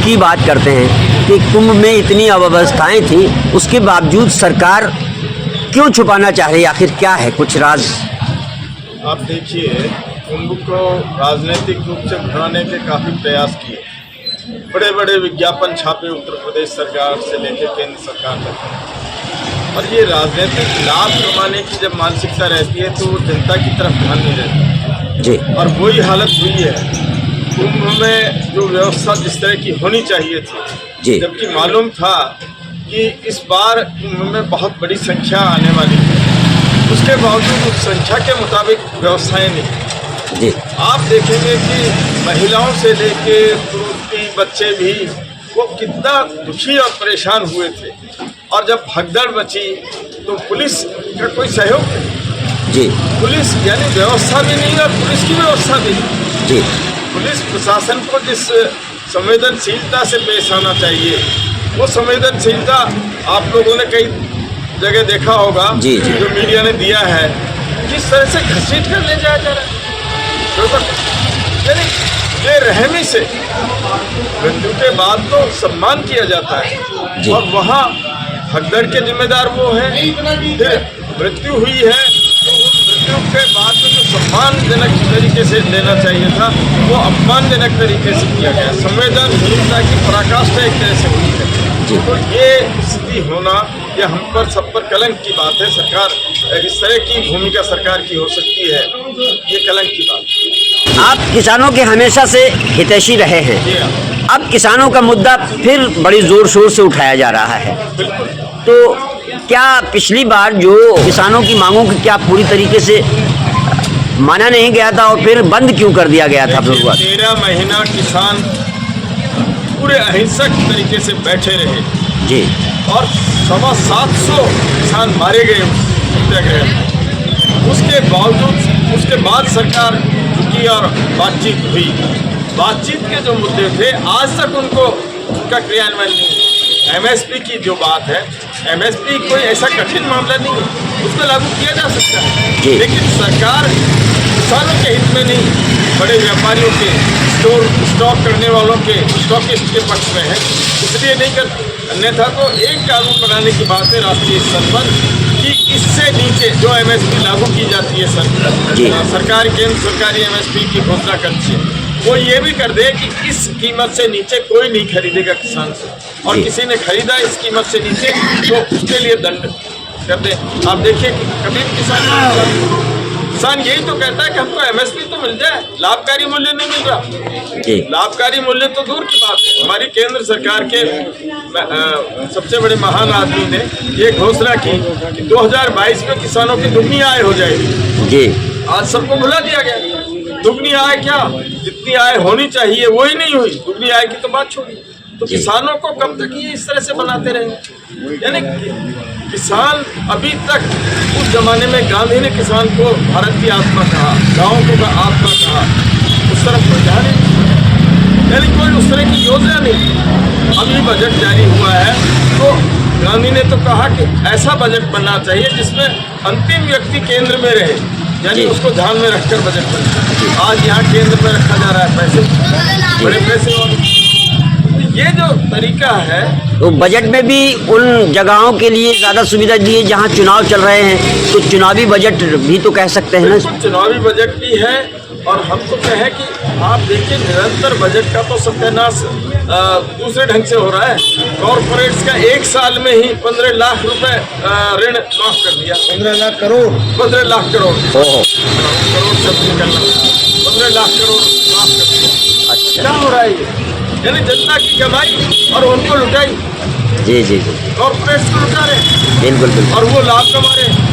की बात करते हैं कि कुंभ में इतनी अव्यवस्थाएं थी, उसके बावजूद सरकार क्यों छुपाना चाह रही है? आखिर क्या है, कुछ राज? आप देखिए, कुंभ को राजनीतिक रूप से भराने के काफ़ी प्रयास किए, बड़े बड़े विज्ञापन छापे उत्तर प्रदेश सरकार से लेकर केंद्र सरकार तक। और ये राजनीतिक लाभ कमाने की जब मानसिकता रहती है तो जनता की तरफ ध्यान नहीं रहता जी। और वही हालत हुई है। कुंभ में जो व्यवस्था जिस तरह की होनी चाहिए थी जी, जबकि मालूम था कि इस बार कुंभ में बहुत बड़ी संख्या आने वाली है, उसके बावजूद उस संख्या के मुताबिक व्यवस्थाएं नहीं जी। आप देखेंगे कि महिलाओं से लेके पुरुष बच्चे भी वो कितना दुखी और परेशान हुए थे। और जब भगदड़ मची तो पुलिस का कोई सहयोग नहीं जी पुलिस यानी व्यवस्था भी नहीं और पुलिस की व्यवस्था भी नहीं जी। पुलिस प्रशासन को जिस संवेदनशीलता से पेश आना चाहिए वो संवेदनशीलता आप लोगों ने कई जगह देखा होगा जी, जी। जो मीडिया ने दिया है, किस तरह से घसीट कर ले जाया जा रहा है। यानी बेरहमी से मृत्यु के बाद तो सम्मान किया जाता है और वहाँ भगदड़ के जिम्मेदार वो हैं। फिर मृत्यु हुई है तो उस मृत्यु के बाद में जो सम्मानजनक तरीके से लेना चाहिए था वो अपमानजनक तरीके से किया गया। संवेदनशीलता की पराकाष्ठा एक तरह से हुई है। तो ये स्थिति होना यह हम पर सब पर कलंक की बात है। सरकार इस तरह की भूमिका सरकार की हो सकती है, ये कलंक की बात है। आप किसानों के हमेशा से हितैषी रहे हैं, अब किसानों का मुद्दा फिर बड़ी जोर शोर से उठाया जा रहा है। तो क्या पिछली बार जो किसानों की मांगों को क्या पूरी तरीके से माना नहीं गया था और फिर बंद क्यों कर दिया गया था? 13 महीना किसान पूरे अहिंसक तरीके से बैठे रहे जी और 750 किसान मारे गए सत्याग्रह में। उसके बावजूद उसके बाद सरकार रुकी और बातचीत हुई। बातचीत के जो मुद्दे थे आज तक उनका क्रियान्वयन नहीं है। एमएसपी की जो बात है, एमएसपी कोई ऐसा कठिन मामला नहीं है, उसको लागू किया जा सकता है, लेकिन सरकार किसानों के हित में नहीं, बड़े व्यापारियों के स्टॉक करने वालों के स्टॉकिस्ट के पक्ष में है, इसलिए नहीं करती। अन्यथा तो एक कानून बनाने की बात है राष्ट्रीय स्तर पर कि इससे नीचे जो एमएसपी लागू की जाती है सरकार केंद्र सरकारी एमएसपी की घोषणा करती है, वो ये भी कर दे कि इस कीमत से नीचे कोई नहीं खरीदेगा किसान से, और किसी ने खरीदा इस कीमत से नीचे तो उसके लिए दंड कर दे। आप देखिए कभी किसान यही तो कहता है कि हमको एमएसपी तो मिल जाए, लाभकारी मूल्य नहीं मिल रहा। लाभकारी मूल्य तो दूर की बात है। हमारी केंद्र सरकार के सबसे बड़े महान आदमी ने ये घोषणा की कि 2022 में किसानों की दुगनी आय हो जाएगी जी। आज सबको भुला दिया गया। दुगनी आय क्या, जितनी आय होनी चाहिए वही नहीं हुई, दुगनी आय की तो बात छोड़ी। तो किसानों को कब तक ये इस तरह से बनाते रहेंगे? यानी किसान अभी तक उस जमाने में गांधी ने किसान को भारत की आत्मा कहा, गाँव को आत्मा कहा, उस तरफ कोई ध्यान नहीं, यानी कोई उस तरह की योजना नहीं। अभी बजट जारी हुआ है तो गांधी ने तो कहा कि ऐसा बजट बनना चाहिए जिसमें अंतिम व्यक्ति केंद्र में रहे, यानी उसको ध्यान में रखकर बजट बने। आज यहाँ केंद्र में रखा जा रहा है पैसे, बड़े पैसे। और ये जो तरीका है तो बजट में भी उन जगहों के लिए ज़्यादा सुविधा दी है जहाँ चुनाव चल रहे हैं, तो चुनावी बजट भी तो कह सकते हैं ना। चुनावी बजट भी है और हम तो कहें कि आप देखिए निरंतर बजट का तो सत्यानाश दूसरे ढंग से हो रहा है। कॉर्पोरेट्स का एक साल में ही 15 लाख रुपए ऋण माफ कर दिया। 15 लाख करोड़ 15 लाख करोड़ करोड़ शब्द निकलना, 15 लाख करोड़ माफ कर दिया। अच्छा, क्या हो रहा है ये? यानी जनता की कमाई और उनको लुटाई। जी जी जी, कॉर्पोरेट्स को लुटा रहे, बिल्कुल बिल्कुल, और वो लाभ कमा रहे।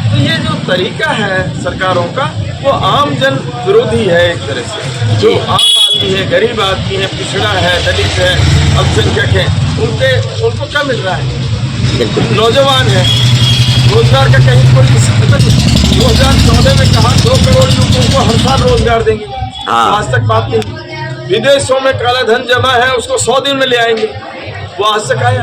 तो ये जो तरीका है सरकारों का वो आम जन विरोधी है एक तरह से। जो आम आदमी है, गरीब आदमी है, पिछड़ा है, दलित है, अल्पसंख्यक है, उनको क्या मिल रहा है? बिल्कुल, नौजवान है, रोजगार का कहीं कोई किसी को नहीं। 2014 में कहा 2 करोड़ युवकों को हर साल रोजगार देंगे, तो आज तक बात नहीं। विदेशों में काला धन जमा है, उसको 100 दिन में ले आएंगे, वो आज तक आया।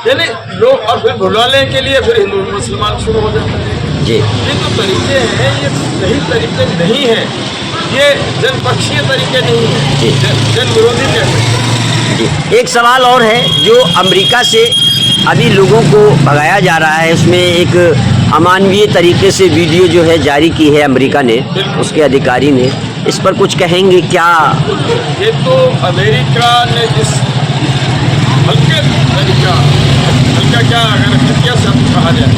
यानी लोग और फिर भुलाने के लिए फिर हिंदू मुसलमान शुरू हो जाता है जी। ये जो तरीके हैं ये सही तरीके नहीं है, ये जनपक्षीय तरीके नहीं है, जन विरोधी कह सकते हैं। एक सवाल और है, जो अमेरिका से अभी लोगों को भगाया जा रहा है, उसमें एक अमानवीय तरीके से वीडियो जो है जारी की है अमेरिका ने, उसके अधिकारी ने, इस पर कुछ कहेंगे क्या? ये तो अमेरिका ने जिस हल्का क्या, अगर हत्या शब्द कहा जाए,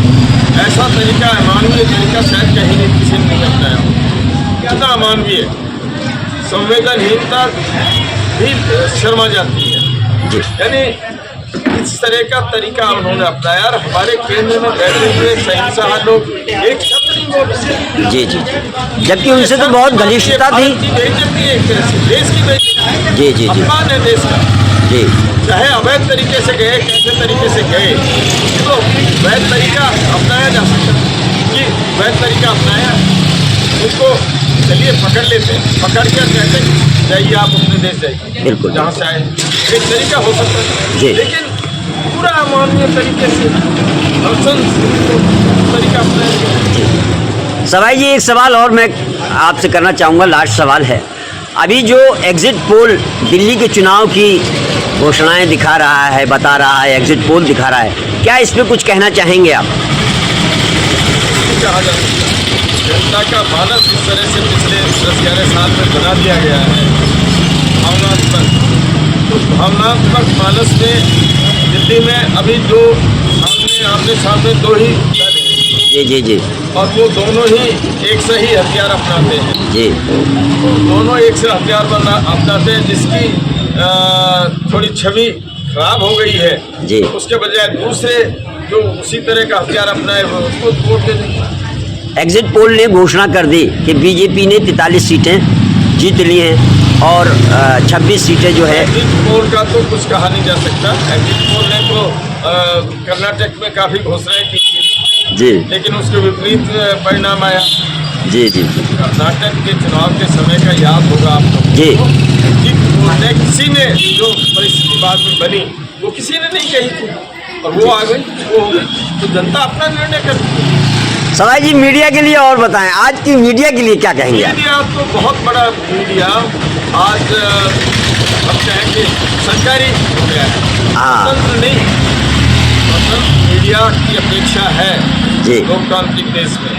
ऐसा तरीका अमानवीय तरीका शायद कहीं नहीं किसी ने नहीं अपनाया। कितना अमानवीय, संवेदनहीनता भी शर्मा जाती है। यानी इस तरह का तरीका उन्होंने अपनाया और हमारे केंद्र में बैठे हुए शहंशाह लोग एक शब्द नहीं बोले। जी, जबकि उनसे तो बहुत घनिष्ठता थी। बेइज्जती है एक तरह से, देश की बेइज्जती। जी, अपमान है देश का। जी, चाहे अवैध तरीके से गए, कैसे तरीके से गए, तो वैध तरीका अपनाया जा सकता है। ये वैध तरीका अपनाया, उनको चलिए पकड़ लेते हैं, पकड़ कर कहते हैं जाइए आप अपने देश जाइए, बिल्कुल जहाँ से आए। एक तरीका हो सकता है जी, लेकिन पूरा अमानवीय तरीके से तरीका अपनाया। सवाई जी, एक सवाल और मैं आपसे करना चाहूँगा, लास्ट सवाल है। अभी जो एग्जिट पोल दिल्ली के चुनाव की घोषणाएं दिखा रहा है, बता रहा है, एग्जिट पोल दिखा रहा है, क्या इस पर कुछ कहना चाहेंगे आप? कहा जा सकता है जनता का मानस इस तरह से पिछले 10-11 साल में बना दिया गया है, भावनात्मक। तो भावनात्मक मानस में दिल्ली में अभी जो आमने सामने दो ही दल हैं। जी, और वो दोनों ही एक से ही हथियार अपनाते हैं। जी, दोनों एक से हथियार अपनाते हैं, जिसकी थोड़ी छवि खराब हो गई है जी। उसके बजाय दूसरे जो उसी तरह का हथियार अपनाए वो उसको वोट दे देंगे। एग्जिट पोल ने घोषणा कर दी कि बीजेपी ने 43 सीटें जीत ली हैं और 26 सीटें जो है। एग्जिट पोल का तो कुछ कहा नहीं जा सकता। एग्जिट पोल ने तो कर्नाटक में काफ़ी घोषणाएं की थी जी, लेकिन उसके विपरीत परिणाम आया। जी, कर्नाटक के चुनाव के समय का याद होगा आपको जी। एग्जिट पोल ने किसी ने जो परिस्थिति बाद में बनी वो किसी ने नहीं कही थी और वो आ गई, वो हो गई। तो जनता अपना निर्णय करती है। सवाई जी, मीडिया के लिए और बताएं, आज की मीडिया के लिए क्या कहेंगे आप? मीडिया तो बहुत बड़ा मीडिया आज हम कहेंगे सरकारी हो गया है, स्वतंत्र नहीं। स्वतंत्र मीडिया की अपेक्षा है जी लोकतांत्रिक देश में,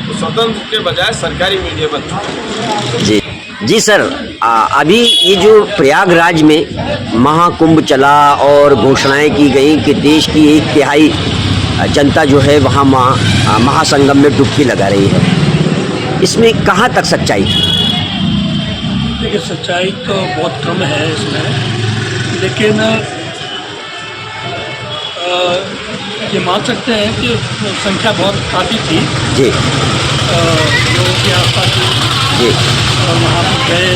तो स्वतंत्र के बजाय सरकारी मीडिया बन चुका है। जी सर, अभी ये जो प्रयागराज में महाकुंभ चला और घोषणाएं की गई कि देश की 1/3 जनता जो है वहाँ महासंगम में डुबकी लगा रही है, इसमें कहाँ तक सच्चाई है? देखिए, सच्चाई तो बहुत कम है इसमें, लेकिन ये मान सकते हैं कि संख्या बहुत काफ़ी थी जी, लोगों की आस्था थी जी, और वहाँ पर गए,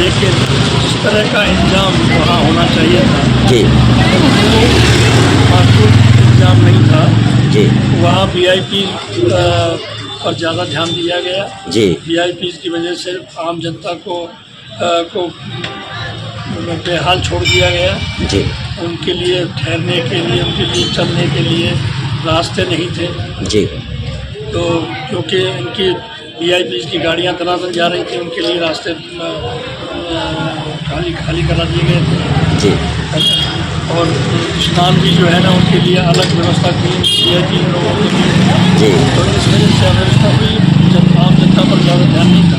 लेकिन जिस तरह का इंतजाम वहाँ होना चाहिए था जी, वो इंतजाम नहीं था जी। वहाँ VIP पर ज़्यादा ध्यान दिया गया जी। VIP की वजह से आम जनता को बेहाल छोड़ दिया गया जी। उनके लिए ठहरने के लिए, उनके लिए चलने के लिए रास्ते नहीं थे जी। तो क्योंकि उनकी VIP की गाड़ियाँ तनातन जा रही थी, उनके लिए रास्ते खाली करा दिए गए थे जी। और स्नान भी जो है ना उनके लिए अलग व्यवस्था की VIP लोगों के लिए जी। तो इस वजह से अव्यवस्था हुई, आम जनता पर ज़्यादा ध्यान नहीं था।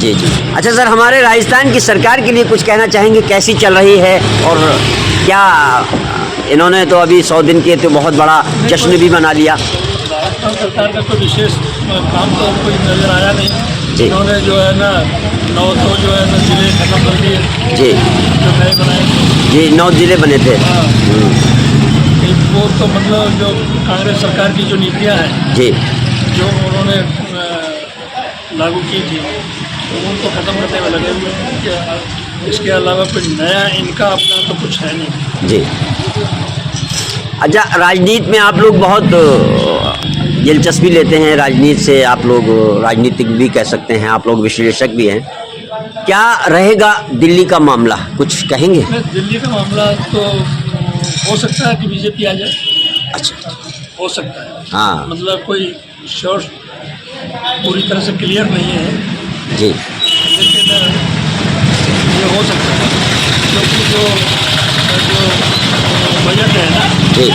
जी। अच्छा सर, हमारे राजस्थान की सरकार के लिए कुछ कहना चाहेंगे, कैसी चल रही है और क्या इन्होंने तो अभी 100 दिन के तो बहुत बड़ा जश्न भी मना लिया। राजस्थान सरकार का कोई विशेष काम तो कोई नज़र आया नहीं। जी। इन्होंने जो है ना 9 जो है ना जिले खत्म कर दिए जी जो नए बनाए थे। जी, 9 जिले बने थे। हाँ, वो तो मतलब जो कांग्रेस सरकार की जो नीतियाँ हैं जी जो उन्होंने लागू की थी तो उनको ख़त्म करने में लगे हुए हैं। इसके अलावा कुछ नया इनका अपना तो कुछ है नहीं। जी। अच्छा, राजनीति में आप लोग बहुत दिलचस्पी लेते हैं, राजनीति से आप लोग राजनीतिक भी कह सकते हैं, आप लोग विश्लेषक भी हैं। क्या रहेगा दिल्ली का मामला, कुछ कहेंगे? दिल्ली का मामला तो हो सकता है कि बीजेपी आ जाए। अच्छा, हो सकता है, हाँ मतलब कोई श्योर पूरी तरह से क्लियर नहीं है जी। लेकिन ये हो सकता है क्योंकि जो जो बजट है ना, जी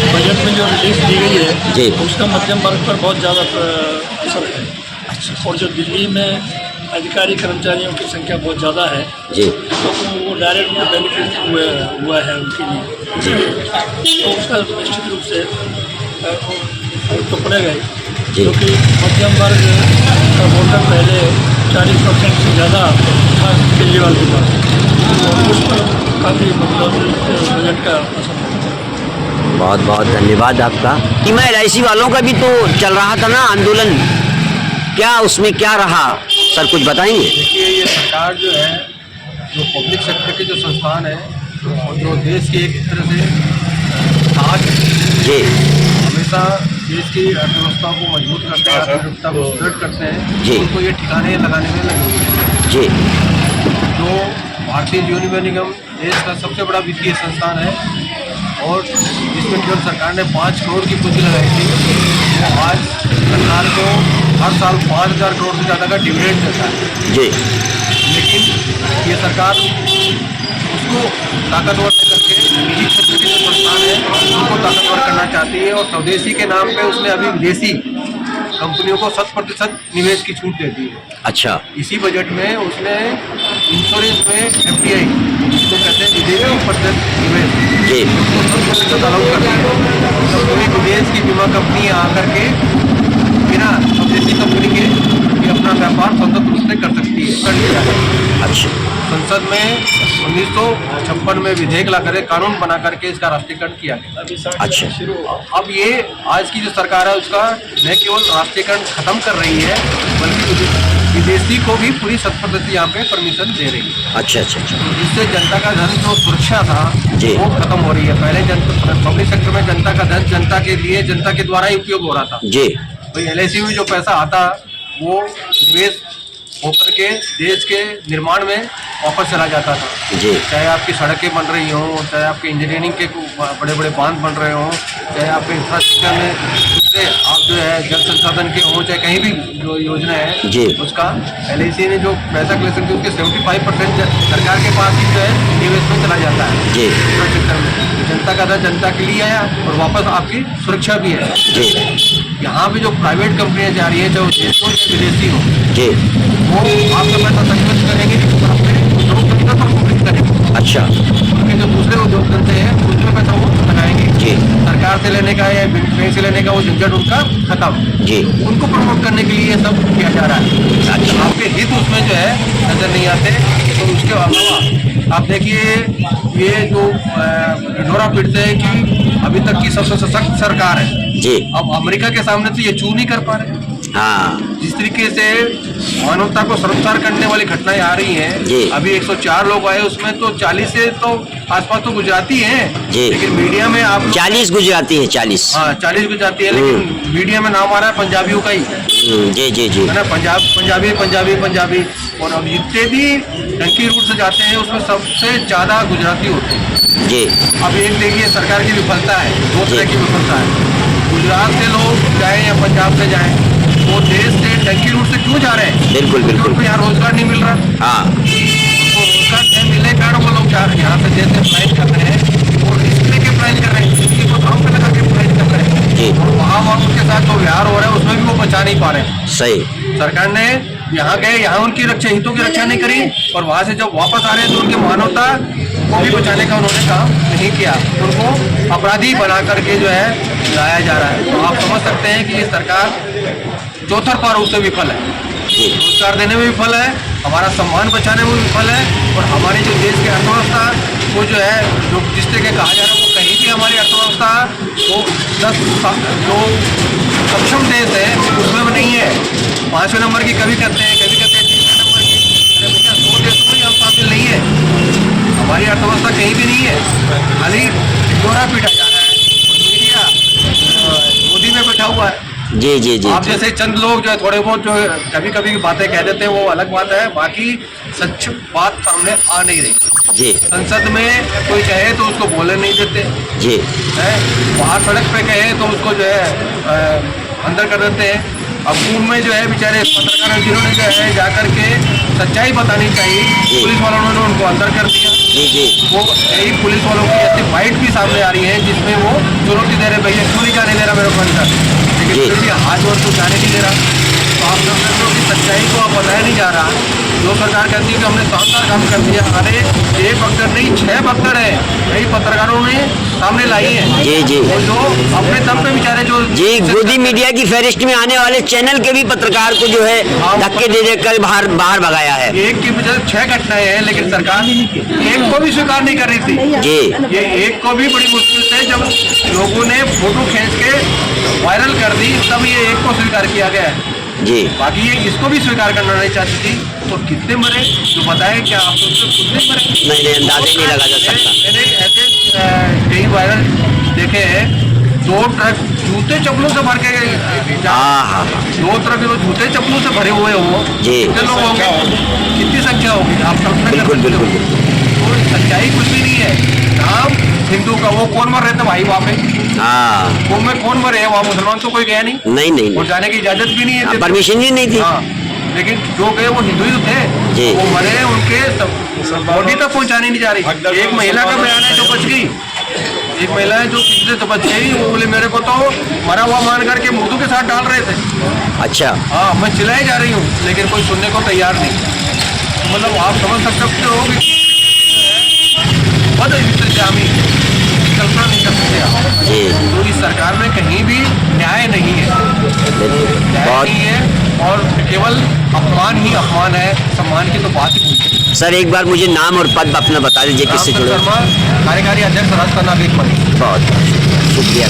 बजट में जो रिलीफ दी गई है जी। उसका मध्यम वर्ग पर बहुत ज़्यादा असर है। और जो दिल्ली में अधिकारी कर्मचारियों की संख्या बहुत ज़्यादा है, जी तो वो डायरेक्ट बेनिफिट हुआ है उनके लिए, तो उसका निश्चित रूप से तो पड़ेगा ही, जी। क्योंकि मध्यम वर्ग का वोटर पहले 40% से ज़्यादा था केजरीवाल के पास, और उस पर काफ़ी मतलब बजट का असर है। बहुत बहुत धन्यवाद आपका। बीमा LIC वालों का भी तो चल रहा था ना आंदोलन, क्या उसमें क्या रहा सर, कुछ बताएंगे? देखिए, ये सरकार जो है, जो पब्लिक सेक्टर के जो संस्थान है और जो देश की एक तरह से आज जी हमेशा देश की अर्थव्यवस्था को मजबूत करते हैं, अर्थव्यवस्था को सुदृढ़ करते हैं, जी। उनको ये ठिकाने लगाने में लगे हुए हैं। जी जो भारतीय जीवन बीमा निगम देश का सबसे बड़ा वित्तीय संस्थान है और जिसमें केवल सरकार ने 5 करोड़ की पूंजी लगाई थी, वो आज सरकार को हर साल 5,000 करोड़ से ज़्यादा का डिविडेंड देता है। जी लेकिन ये सरकार उसको ताकतवर न करके निजी क्षेत्र के जो संस्थान है उनको ताकतवर करना चाहती है, और स्वदेशी के नाम पे उसने अभी विदेशी कंपनियों को 100% निवेश की छूट दे दी है। अच्छा इसी बजट में उसने इंश्योरेंस में FDI, जिसको कहते हैं विदेशी प्रत्यक्ष निवेश, जी उसको 100% अलाउ कर दिया। तो कोई विदेश की बीमा कंपनी आकर के बिना स्वदेशी कंपनी के भी अपना व्यापार स्वतंत्र रूप से कर सकती है, कर लिया है। अच्छा संसद में 1956 में विधेयक ला करके कानून बना करके इसका राष्ट्रीयकरण किया गया। अच्छा अब ये आज की जो सरकार है उसका न केवल राष्ट्रीयकरण खत्म कर रही है, बल्कि विदेशी को भी पूरी 100% यहाँ पे परमिशन दे रही है। अच्छा अच्छा अच्छा जिससे जनता का धन जो सुरक्षा था जी। वो खत्म हो रही है। पहले पब्लिक सेक्टर में जनता का धन जनता के लिए, जनता के द्वारा ही उपयोग हो रहा था। जी भाई LIC में जो पैसा आता वो निवेश होकर के देश के निर्माण में वापस चला जाता था। जी चाहे आपकी सड़कें बन रही हों, चाहे आपके इंजीनियरिंग के बड़े बड़े बांध बन रहे हों, चाहे आपके इंफ्रास्ट्रक्चर में दूसरे आप जो है जल संसाधन के हों, चाहे कहीं भी जो योजना है जी। उसका LIC ने जो पैसा कलेक्शन किया उसके 75% सरकार के पास ही जो है निवेश में चला जाता है। जी इंफ्रास्ट्रक्चर में जनता का धन जनता के लिए आया और वापस आपकी सुरक्षा भी है। जी यहाँ पे जो प्राइवेट कंपनियां जा रही है, चाहे वो देश हो या विदेशी हो, जी वो आपका पैसा संग्रहित करेंगे नहीं, आपके उद्योग धंधा पर फोकस करेंगे। अच्छा उनके जो दूसरे उद्योग धंधे हैं उसमें पैसा वो लगाएंगे। जी सरकार से लेने का या बैंक से लेने का वो झंझट उनका खत्म। जी उनको प्रमोट करने के लिए ये सब किया जा रहा है। अच्छा आपके हित उसमें जो है नजर नहीं आते। तो उसके अलावा आप देखिए, ये जो ढिंढोरा पीटते हैं कि अभी तक की सबसे सशक्त सरकार है, जी अब अमेरिका के सामने तो ये चू नहीं कर पा रहे। हाँ जिस तरीके से मानवता को शर्मसार करने वाली घटनाएं आ रही जी। हैं, अभी 104 लोग आए, उसमें तो 40 से तो आसपास तो गुजराती हैं। जी। लेकिन मीडिया में आप 40 गुजराती है 40 हाँ 40 गुजराती है, लेकिन मीडिया में नाम आ रहा है पंजाबियों का ही, जी जी जी है ना। पंजाबी पंजाबी पंजाबी, और अब जितने भी डंकी रूट से जाते हैं उसमें सबसे ज्यादा गुजराती होते हैं। जी अब एक देखिए सरकार की विफलता है, दो जी। तरह की विफलता है। गुजरात से लोग जाएं या पंजाब से जाएं, वो देश से टंकी रूट से क्यों जा रहे हैं? बिल्कुल, क्योंकि बिल्कुल। उनको यहाँ रोजगार नहीं मिल रहा। हाँ उनको रोजगार नहीं मिलने के कारण वो लोग यहाँ से देश से फ्लाइट कर रहे हैं और रिस्क लेके फ्लाइट कर रहे हैं, किसी को दाम पे लगा के फ्लाइट कर रहे हैं। जी और वहाँ उनके साथ जो व्यवहार हो रहा है उसमें भी वो बचा नहीं पा रहे हैं। सही सरकार ने यहाँ गए, यहाँ उनकी रक्षा, हितों की रक्षा नहीं करी, और वहाँ से जब वापस आ रहे हैं तो उनकी मानवता को भी बचाने का उन्होंने काम नहीं किया। उनको अपराधी बना करके जो है लाया जा रहा है। तो आप समझ सकते हैं कि ये सरकार चौतरफा रूप से विफल है। जी रोजगार देने में विफल है, हमारा सम्मान बचाने में विफल है, और हमारी जो देश की अर्थव्यवस्था को जो है जो जिस तरह के कहा जा रहा है वो कहीं भी हमारी अर्थव्यवस्था वो 10 जो सक्षम देश है उसमें भी नहीं है। 5वें नंबर की कभी कहते हैं, कभी कहते हैं 3वें नंबर की। अरे भैया 100 देशों में हम शामिल नहीं है, हमारी अर्थव्यवस्था कहीं भी नहीं है। खाली ढिंढोरा पीटा जा रहा है और मीडिया मोदी में बैठा हुआ है। जी जी जी आप जैसे चंद लोग जो है थोड़े बहुत जो कभी कभी बातें कह देते हैं वो अलग बात है, बाकी सच बात सामने आ नहीं रही। जी संसद में कोई कहे तो उसको बोलने नहीं देते जी है, बाहर सड़क पे कहे तो उसको जो है अंदर कर देते हैं। अब उनमें जो है बेचारे पत्रकार जिन्होंने जो है जाकर के सच्चाई बतानी चाहिए, पुलिस वालों ने उनको अंदर कर दिया। जी जी वो कई पुलिस वालों की ऐसी फाइट भी सामने आ रही है जिसमें वो चुनौती दे रहे, भैया क्यों नहीं जाने दे रहा मेरे को अंदर, लेकिन जी। फिर भी हाथ जोड़ तो जाने नहीं दे रहा। तो आप समझ सकते हो कि सच्चाई को आप बताया नहीं जा रहा। जो सरकार कहती है कि हमने शानदार काम कर दिया, अरे एक बख्तर नहीं 6 बख्तर है, कई पत्रकारों ने सामने लाई है। जी जी और जो अपने दम पे बेचारे जो जी गोदी मीडिया की फहरिस्त में आने वाले चैनल के भी पत्रकार को जो है धक्के दे देकर बाहर भगाया है। एक की वजह 6 घटनाएं हैं, लेकिन सरकार एक को भी स्वीकार नहीं कर रही थी। जी ये एक को भी बड़ी मुश्किल से जब लोगों ने फोटो खींच के वायरल कर दी तब ये एक को स्वीकार किया गया है। जी बाकी ये इसको भी स्वीकार करना नहीं चाहती थी। तो कितने मरे जो बताए, क्या आप सोचते कितने मरे? नहीं अंदाजा नहीं लगा जा सकता। मैंने ऐसे कई वायरल देखे हैं, 2 ट्रक जूते चप्पलों से भर के हाँ 2 ट्रक जो जूते चप्पलों से भरे हुए हो, जी। कितने लोग होंगे, कितनी संख्या होगी आप कल्पना कर बिल्कुल सकते हो। बिल्कुल तो सच्चाई कुछ भी नहीं है। नाम हिंदू का, वो कौन मर रहे थे भाई वहाँ पे, हाँ वो में कौन मरे हैं, वहाँ मुसलमान तो कोई गया नहीं नहीं नहीं और जाने की इजाजत भी नहीं है। परमिशन भी नहीं थी। हाँ, लेकिन जो गए वो हिंदू ही तो थे, जी। वो मरे, उनके बॉडी तक पहुंचानी नहीं जा रही। एक महिला का बयान है जो बच गई, एक महिला है जो किसी से तो बच गई, वो बोले मेरे को तो मरा हुआ मान करके मुर्दों के साथ डाल रहे थे। अच्छा हाँ, मैं चिल्लाई जा रही हूँ लेकिन कोई सुनने को तैयार नहीं। तो मतलब आप समझ सकते हो कि बदइंतजामी कल्पना नहीं कर सकते आप। जी तो इस सरकार में कहीं भी न्याय नहीं है, न्याय बहुत नहीं है और केवल अपमान ही अपमान है, सम्मान की तो बात ही नहीं। सर एक बार मुझे नाम और पद अपना बता दीजिए किससे रामचंद्र जुड़े। शर्मा, कार्यकारी अध्यक्ष राजस्थान नागरिक मंच। बहुत शुक्रिया।